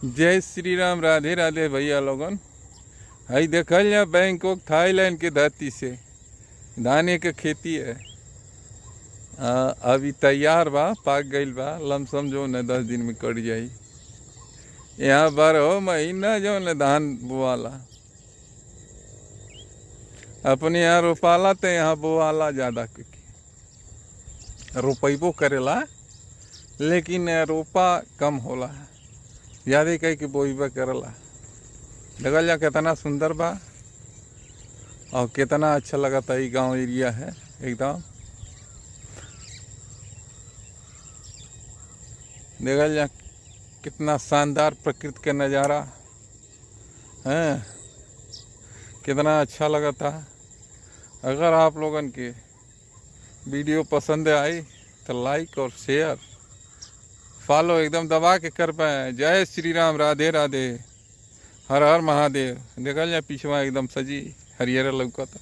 जय श्री राम, राधे राधे भैया लोगन। हई देखल जा बैंकॉक थाईलैंड के धरती से धाने के खेती है। अभी तैयार बा, पाक गईल बा, लमसम जो न 10 दिन में कट जाई। यहाँ 12 महीना जो न धान बोआला। अपने यहाँ रोपाला तो यहाँ बोआला ज़्यादा, क्योंकि रोपैबो करेला लेकिन रोपा कम होला, ज़्यादा कह के बोईबा करला। लगल जा कितना सुंदर बा और कितना अच्छा लगता है। गांव एरिया है एकदम। देखल जा कितना शानदार प्रकृति का नज़ारा है, कितना अच्छा लगता है। अगर आप लोगन के वीडियो पसंद आई तो लाइक और शेयर फॉलो एकदम दबा के कर पाए। जय श्री राम, राधे राधे, हर हर महादेव। देखल जा पिछवा एकदम सजी हरियर लौकता।